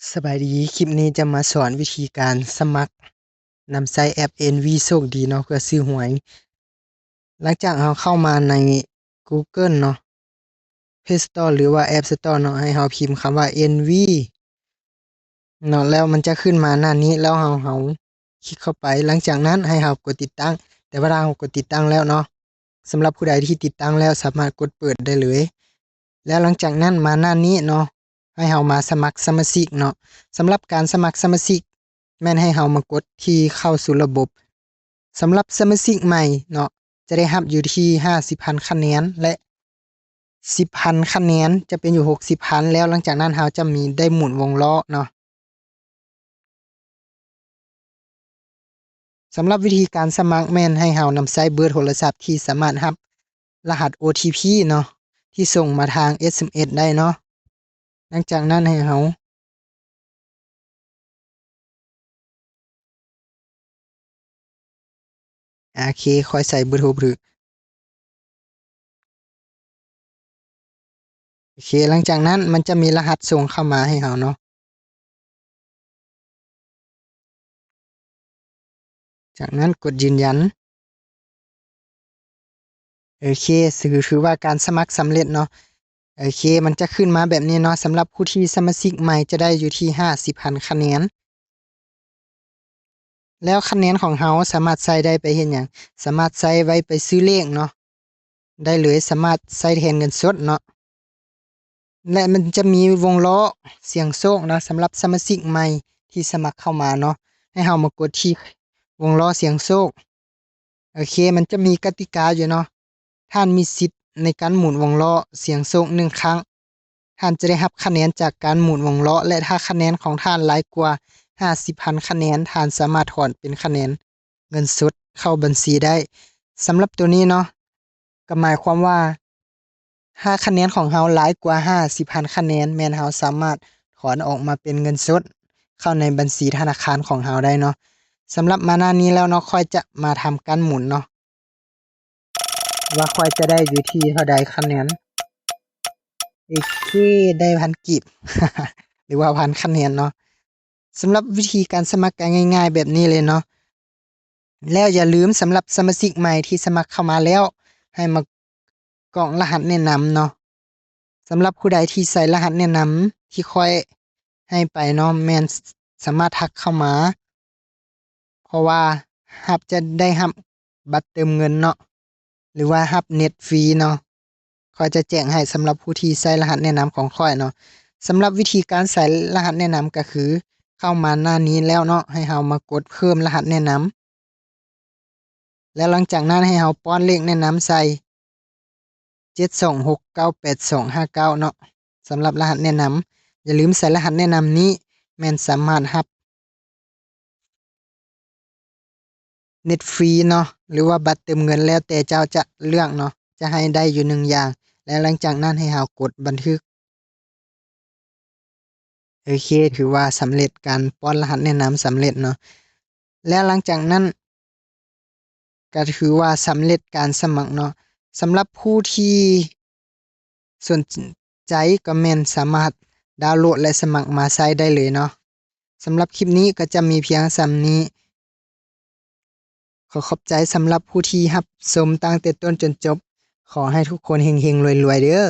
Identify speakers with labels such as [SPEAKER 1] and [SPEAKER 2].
[SPEAKER 1] สบายดี คลิปนี้จะมาสอนวิธีการสมัครนำใช้แอป NV โชคดีเนาะเพื่อซื้อหวย หลังจากเราเข้ามาใน Google เนาะ Play Store หรือว่า App Store เนาะให้เราพิมพ์คำว่า NV เนาะแล้วมันจะขึ้นมาหน้านี้แล้วเราคลิกเข้าไป หลังจากนั้นให้เรากดติดตั้ง แต่ว่าเรากดติดตั้งแล้วเนาะสำหรับผู้ใดที่ติดตั้งแล้วสามารถกดเปิดได้เลย แล้วหลังจากนั้นมาหน้านี้เนาะให้เรามาสมัครสมาชิกเนาะสำหรับการสมัครสมาชิกแม่นให้เรามากดที่เข้าสู่ระบบสำหรับสมาชิกใหม่เนาะจะได้รับอยู่ที่ 50,000 คะแนนและ 10,000 คะแนนจะเป็นอยู่ 60,000 แล้วหลังจากนั้นเราจะมีได้หมุนวงล้อเนาะสำหรับวิธีการสมัครแม่นให้เรานำใช้เบอร์โทรศัพท์ที่สามารถรับรหัส OTP เนาะที่ส่งมาทาง SMS ได้เนาะหลังจากนั้นให้เราโอเคค่อยใส่เบอร์โทรหรือโอเคหลังจากนั้นมันจะมีรหัสส่งเข้ามาให้เราเนาะจากนั้นกดยืนยันโอเคถือว่าการสมัครสำเร็จเนาะโอเคมันจะขึ้นมาแบบนี้เนาะสำหรับผู้ที่สมาชิกใหม่จะได้อยู่ที่ 50,000 คะแนนแล้วคะแนนของเราสามารถใช้ได้ไปเฮ็ดหยังสามารถใช้ไว้ไปซื้อเลขเนาะได้เลยสามารถใช้แทนเงินสดเนาะและมันจะมีวงล้อเสียงโชคนะสำหรับสมาชิกใหม่ที่สมัครเข้ามาเนาะให้เรามากดที่วงล้อเสียงโชคโอเคมันจะมีกติกาอยู่เนาะท่านมีสิทธิ์ในการหมุนวงล้อเสียงโชค1ครั้งท่านจะได้รับคะแนนจากการหมุนวงล้อและถ้าคะแนนของท่านหลายกว่า 50,000 คะแนนท่านสามารถถอนเป็นคะแนนเงินสดเข้าบัญชีได้สำหรับตัวนี้เนาะก็หมายความว่าถ้าคะแนนของเราหลายกว่า 50,000 คะแนนแม่นเราสามารถถอนออกมาเป็นเงินสดเข้าในบัญชีธนาคารของเราได้เนาะสำหรับมาหน้านี้แล้วเนาะค่อยจะมาทำการหมุนเนาะว่าค่อยจะได้อยู่ที่เท่าใดคะแนนโอเคได้พันกีบ หรือว่าพันคะแนนเนาะสำหรับวิธีการสมัครก็ง่ายๆแบบนี้เลยเนาะแล้วอย่าลืมสำหรับสมาชิกใหม่ที่สมัครเข้ามาแล้วให้มากรอกรหัสแนะนำเนาะสำหรับผู้ใดที่ใส่รหัสแนะนำที่ค่อยให้ไปเนาะแม่นสามารถทักเข้ามาเพราะว่าจะได้รับบัตรเติมเงินเนาะหรือว่ารับเน็ตฟรีเนาะข้อยจะแจ้งให้สำหรับผู้ที่ใส่รหัสแนะนำของข้อยเนาะสำหรับวิธีการใส่รหัสแนะนำก็คือเข้ามาหน้านี้แล้วเนาะให้เรามากดเพิ่มรหัสแนะนำแล้วหลังจากนั้นให้เราป้อนเลขแนะนำใส่72698259เนาะสำหรับรหัสแนะนำอย่าลืมใส่รหัสแนะนำนี้แม่นสามารถรับเน็ตฟรีเนาะหรือว่าบัตรเติมเงินแล้วแต่เจ้าจะเลือกเนาะจะให้ได้อยู่1อย่างและหลังจากนั้นให้เรากดบันทึกโอเคถือว่าสำเร็จการป้อนรหัสแนะนำสำเร็จเนาะแล้วหลังจากนั้นก็ถือว่าสำเร็จการสมัครเนาะสำหรับผู้ที่สนใจก็แม่นสามารถดาวน์โหลดและสมัครมาใช้ได้เลยเนาะสำหรับคลิปนี้ก็จะมีเพียงส่ำนี้ขอขอบใจสำหรับผู้ที่รับชมตั้งแต่ต้นจนจบขอให้ทุกคนเฮงๆรวยๆเด้อ